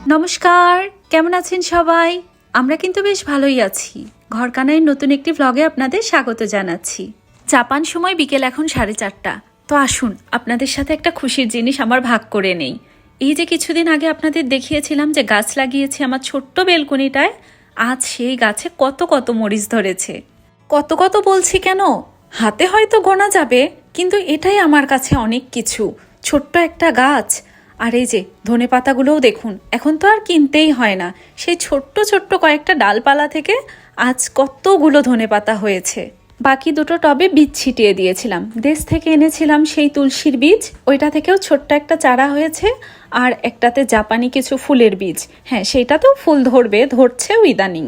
নমস্কার, কেমন আছেন সবাই? আমরা কিন্তু বেশ ভালোই আছি। ঘরকানায় নতুন একটি ভ্লগে আপনাদের স্বাগত জানাচ্ছি। জাপান সময় বিকেল এখন 4:30। তো আসুন আপনাদের সাথে একটা খুশির জিনিস আমার ভাগ করে নেই। এই যে কিছুদিন আগে আপনাদের দেখিয়েছিলাম যে গাছ লাগিয়েছি আমার ছোট্ট বেলকনিটায়, আজ সেই গাছে কত কত মরিচ ধরেছে। কত কত বলছি কেন, হাতে হয়তো গোনা যাবে, কিন্তু এটাই আমার কাছে অনেক কিছু। ছোট্ট একটা গাছ, আর এই যে ধনেপাতাগুলোও দেখুন, এখন তো আর কিনতেই হয় না। সেই ছোট্ট ছোট্ট কয়েকটা ডালপালা থেকে আজ কতগুলো ধনেপাতা হয়েছে। বাকি দুটো টবে বীজ ছিটিয়ে দিয়েছিলাম, দেশ থেকে এনেছিলাম সেই তুলসীর বীজ, ওইটা থেকেও ছোট্ট একটা চারা হয়েছে। আর একটাতে জাপানি কিছু ফুলের বীজ, হ্যাঁ সেইটাতেও ফুল ধরছেও ইদানিং।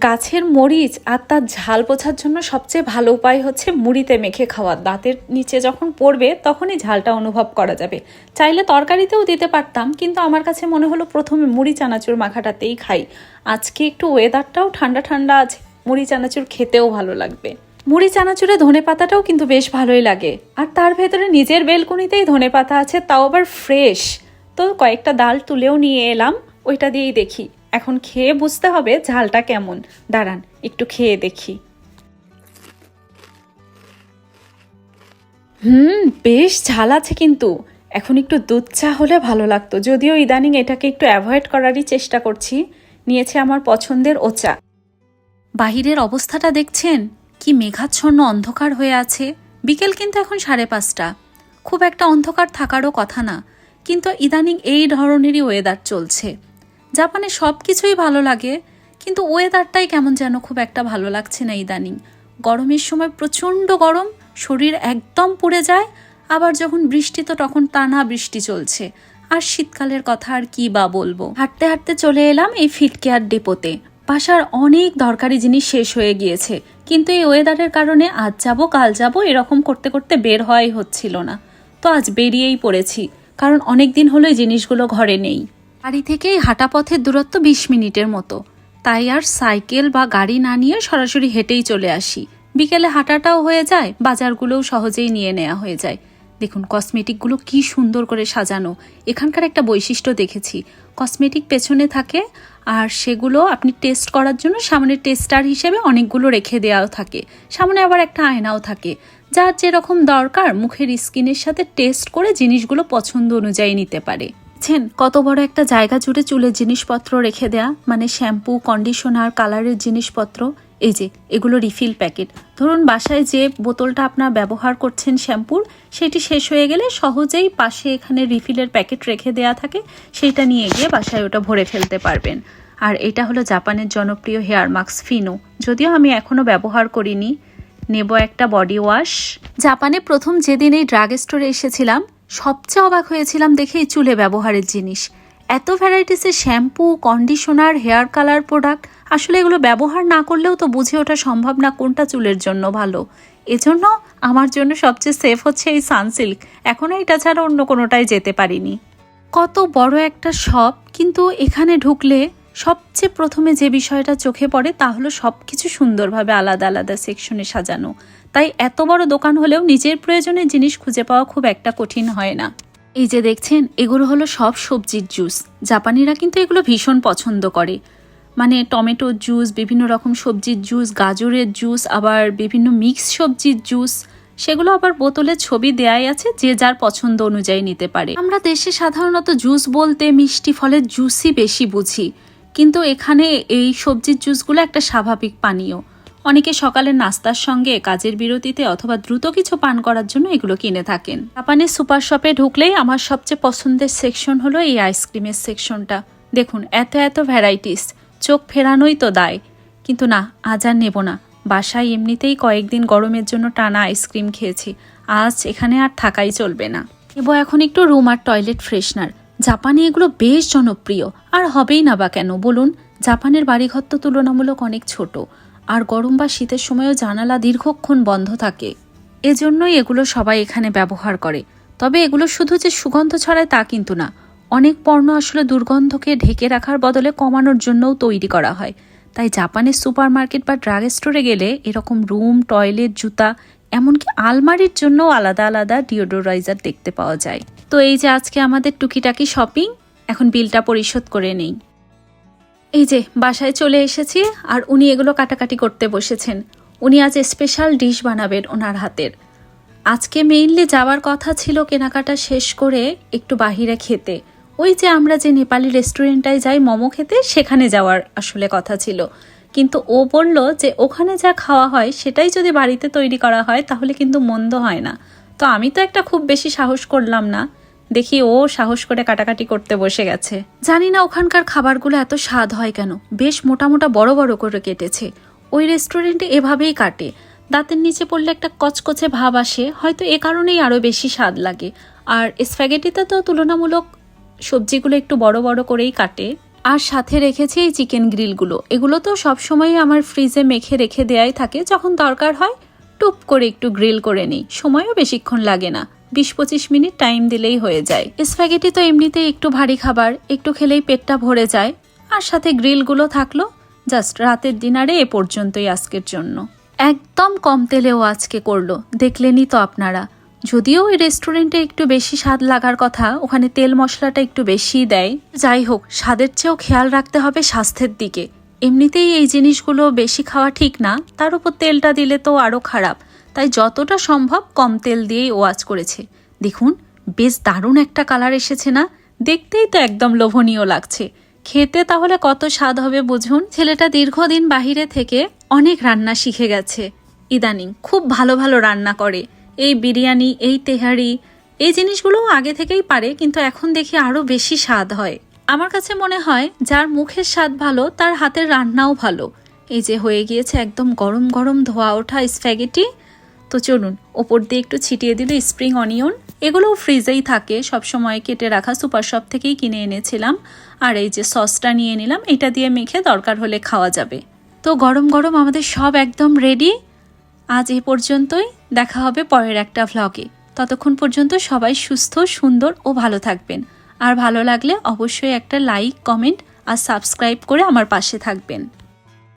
গাছের মরিচ আর তার ঝাল বোঝার জন্য সবচেয়ে ভালো উপায় হচ্ছে মুড়িতে মেখে খাওয়া। দাঁতের নিচে যখন পড়বে তখনই ঝালটা অনুভব করা যাবে। চাইলে তরকারিতেও দিতে পারতাম, কিন্তু আমার কাছে মনে হলো প্রথমে মুড়ি চানাচুর মাখাটাতেই খাই। আজকে একটু ওয়েদারটাও ঠান্ডা ঠান্ডা আছে, মুড়ি চানাচুর খেতেও ভালো লাগবে। মুড়ি চানাচুরে ধনেপাতাটাও কিন্তু বেশ ভালোই লাগে। আর তার ভেতরে নিজের বেলকুনিতেই ধনেপাতা আছে, তাও আবার ফ্রেশ। তো কয়েকটা ডাল তুলেও নিয়ে এলাম, ওইটা দিয়েই দেখি। এখন খেয়ে বুঝতে হবে ঝালটা কেমন। দাঁড়ান একটু খেয়ে দেখি। বেশ ঝাল আছে, কিন্তু এখন একটু দুধ চা হলে ভালো লাগতো, যদিও ইদানিং এটাকে একটু অ্যাভয়েড করারই চেষ্টা করছি। নিয়েছে আমার পছন্দের ও চা। বাহিরের অবস্থাটা দেখছেন, কি মেঘাচ্ছন্ন অন্ধকার হয়ে আছে। বিকেল কিন্তু এখন 5:30। খুব একটা অন্ধকার থাকারও কথা না, কিন্তু ইদানিং এই ধরনেরই ওয়েদার চলছে। জাপানে সব কিছুই ভালো লাগে, কিন্তু ওয়েদারটাই কেমন যেন খুব একটা ভালো লাগছে না ইদানিং। গরমের সময় প্রচণ্ড গরম, শরীর একদম পুড়ে যায়। আবার যখন বৃষ্টি, তো তখন টানা বৃষ্টি চলছে। আর শীতকালের কথা আর কি বা বলবো। হাঁটতে হাঁটতে চলে এলাম এই ফিট কেয়ার ডিপোতে। বাসার অনেক দরকারি জিনিস শেষ হয়ে গিয়েছে, কিন্তু এই ওয়েদারের কারণে আজ যাব কাল যাব এরকম করতে করতে বের হওয়াই হচ্ছিল না। তো আজ বেরিয়েই পড়েছি, কারণ অনেক দিন হলো এই জিনিসগুলো ঘরে নেই। বাড়ি থেকেই হাঁটা পথের দূরত্ব 20 মিনিটের মতো, তাই আর সাইকেল বা গাড়ি না নিয়ে সরাসরি হেঁটেই চলে আসি। বিকেলে হাঁটাটাও হয়ে যায়, বাজারগুলোও সহজেই নিয়ে নেওয়া হয়ে যায়। দেখুন কসমেটিকগুলো কি সুন্দর করে সাজানো। এখানকার একটা বৈশিষ্ট্য দেখেছি, কসমেটিক পেছনে থাকে, আর সেগুলো আপনি টেস্ট করার জন্য সামনে টেস্টার হিসেবে অনেকগুলো রেখে দেওয়াও থাকে। সামনে আবার একটা আয়নাও থাকে, যার যেরকম দরকার মুখের স্কিনের সাথে টেস্ট করে জিনিসগুলো পছন্দ অনুযায়ী নিতে পারে। কত বড় একটা জায়গা জুড়ে চুলের জিনিসপত্র রেখে দেয়া, মানে শ্যাম্পু, কন্ডিশনার, কালারের জিনিসপত্র। এই যে এগুলো রিফিল প্যাকেট। ধরুন বাসায় যে বোতলটা আপনার ব্যবহার করছেন শ্যাম্পুর, সেটি শেষ হয়ে গেলে সহজেই পাশে এখানে রিফিলের প্যাকেট রেখে দেয়া থাকে, সেইটা নিয়ে গিয়ে বাসায় ওটা ভরে ফেলতে পারবেন। আর এটা হলো জাপানের জনপ্রিয় হেয়ার মাস্ক ফিনো, যদিও আমি এখনো ব্যবহার করিনি। নেব একটা বডি ওয়াশ। জাপানে প্রথম যেদিন এই ড্রাগ স্টোরে এসেছিলাম, সবচেয়ে অবাক হয়েছিলাম দেখে এই চুলে ব্যবহারের জিনিস। এত ভ্যারাইটিসের shampoo, conditioner, hair colour product. আসলে এগুলো ব্যবহার না করলেও তো বুঝে ওঠা সম্ভব না কোনটা চুলের জন্য ভালো। এজন্য আমার জন্য সবচেয়ে সেফ হচ্ছে এই সানসিল্ক। এখনও এটা ছাড়া অন্য কোনোটাই যেতে পারিনি। কত বড় একটা শপ, কিন্তু এখানে ঢুকলে সবচেয়ে প্রথমে যে বিষয়টা চোখে পড়ে তা হলো সব কিছু সুন্দরভাবে আলাদা আলাদা সেকশনে সাজানো। তাই এত বড় দোকান হলেও নিজের প্রয়োজনের জিনিস খুঁজে পাওয়া খুব একটা কঠিন হয় না। এই যে দেখছেন, এগুলো হলো সব সবজির জুস। জাপানিরা কিন্তু এগুলো ভীষণ পছন্দ করে, মানে টমেটোর জুস, বিভিন্ন রকম সবজির জুস, গাজরের জুস, আবার বিভিন্ন মিক্স সবজির জুস। সেগুলো আবার বোতলে ছবি দেয়াই আছে, যে যার পছন্দ অনুযায়ী নিতে পারে। আমরা দেশে সাধারণত জুস বলতে মিষ্টি ফলের জুসই বেশি বুঝি, কিন্তু এখানে এই সবজির জুসগুলো একটা স্বাভাবিক পানীয়। অনেকে সকালের নাস্তার সঙ্গে, কাজের বিরতিতে অথবা দ্রুত কিছু পান করার জন্য এগুলো কিনে থাকেন। জাপানের সুপার শপে ঢুকলেই আমার সবচেয়ে পছন্দের সেকশন হলো এই আইসক্রিমের সেকশনটা। দেখুন এত এত ভ্যারাইটিস, চোখ ফেরানোই তো দায়। কিন্তু না, আজ আর নেব না। বাসায় এমনিতেই কয়েকদিন গরমের জন্য টানা আইসক্রিম খেয়েছি, আজ এখানে আর থাকাই চলবে না। নেব এখন একটু রুম আর টয়লেট ফ্রেশনার। জাপানে এগুলো বেশ জনপ্রিয়, আর হবেই না বা কেন বলুন। জাপানের বাড়িঘর তো তুলনামূলক অনেক ছোট, আর গরম বা শীতের সময়ও জানালা দীর্ঘক্ষণ বন্ধ থাকে। এজন্যই এগুলো সবাই এখানে ব্যবহার করে। তবে এগুলো শুধু যে সুগন্ধ ছড়ায় তা কিন্তু না। অনেক পণ্য আসলে দুর্গন্ধকে ঢেকে রাখার বদলে কমানোর জন্যও তৈরি করা হয়। তাই জাপানের সুপারমার্কেট বা ড্রাগ স্টোরে গেলে এরকম রুম, টয়লেট, জুতা, এমনকি আলমারির জন্য আলাদা আলাদা ডিওডোরাইজার দেখতে পাওয়া যায়। তো এই যে আজকে আমাদের টুকিটাকি শপিং, এখন বিলটা পরিশোধ করে নেই। এই যে বাসায় চলে এসেছি, আর উনি এগুলো কাটাকাটি করতে বসেছেন। উনি আজ স্পেশাল ডিশ বানাবেন ওনার হাতের। আজকে মেইনলি যাওয়ার কথা ছিল কেনাকাটা শেষ করে একটু বাহিরে খেতে, ওই যে আমরা যে নেপালি রেস্টুরেন্টটায় যাই মোমো খেতে, সেখানে যাওয়ার আসলে কথা ছিল। কিন্তু ও বলল যে ওখানে যা খাওয়া হয় সেটাই যদি বাড়িতে তৈরি করা হয় তাহলে কিন্তু মন্দ হয় না। তো আমি তো একটা খুব বেশি সাহস করলাম না, দেখি ও সাহস করে কাটাকাটি করতে বসে গেছে। জানি না ওখানকার খাবারগুলো এত স্বাদ হয় কেন, বেশ মোটা মোটা বড় বড় করে কেটেছে। ওই রেস্টুরেন্টে এভাবেই কাটে, দাঁতের নিচে পড়লে একটা কচকচে ভাব আসে, হয়তো এ কারণেই আরও বেশি স্বাদ লাগে। আর স্প্যাগেটিতে তো তুলনামূলক সবজিগুলো একটু বড় বড় করেই কাটে। আর সাথে রেখেছি এই চিকেন গ্রিলগুলো, এগুলো তো সবসময়ই আমার ফ্রিজে মেখে রেখে দেয়াই থাকে, যখন দরকার হয় টুপ করে একটু গ্রিল করে নিই। সময়ও বেশিক্ষণ লাগে না, 20-25 মিনিট টাইম দিলেই হয়ে যায়। স্প্যাগেটি তো এমনিতেই একটু ভারী খাবার, একটু খেলেই পেটটা ভরে যায়, আর সাথে গ্রিলগুলো থাকলো। জাস্ট রাতের ডিনারে এ পর্যন্তই আজকের জন্য। একদম কম তেলেও আজকে করলো, দেখলেনই তো আপনারা। যদিও ওই রেস্টুরেন্টে একটু বেশি স্বাদ লাগার কথা, ওখানে তেল মশলাটা একটু বেশিই দেয়। যাই হোক, স্বাদের চেয়েও খেয়াল রাখতে হবে স্বাস্থ্যের দিকে। এমনিতেই এই জিনিসগুলো বেশি খাওয়া ঠিক না, তার উপর তেলটা দিলে তো আরও খারাপ। তাই যতটা সম্ভব কম তেল দিয়েই ওয়াজ করেছে। দেখুন বেশ দারুণ একটা কালার এসেছে না, দেখতেই তো একদম লোভনীয় লাগছে। খেতে তাহলে কত স্বাদ হবে বুঝুন। ছেলেটা দীর্ঘদিন বাহিরে থেকে অনেক রান্না শিখে গেছে, ইদানিং খুব ভালো ভালো রান্না করে। এই বিরিয়ানি, এই তেহারি, এই জিনিসগুলো আগে থেকেই পারে, কিন্তু এখন দেখি আরও বেশি স্বাদ হয়। আমার কাছে মনে হয় যার মুখের স্বাদ ভালো তার হাতের রান্নাও ভালো। এই যে হয়ে গিয়েছে একদম গরম গরম ধোয়া ওঠা স্প্যাগেটি। তো চলুন, ওপর দিয়ে একটু ছিটিয়ে দিল স্প্রিং অনিয়ন। এগুলোও ফ্রিজেই থাকে সবসময়, কেটে রাখা, সুপার শপ থেকেই কিনে এনেছিলাম। আর এই যে সসটা নিয়ে নিলাম, এটা দিয়ে মেখে দরকার হলে খাওয়া যাবে। তো গরম গরম আমাদের সব একদম রেডি। আজ এই পর্যন্তই, দেখা হবে পরের একটা ভ্লগে। ততক্ষণ পর্যন্ত সবাই সুস্থ, সুন্দর ও ভালো থাকবেন। আর ভালো লাগলে অবশ্যই একটা লাইক, কমেন্ট আর সাবস্ক্রাইব করে আমার পাশে থাকবেন।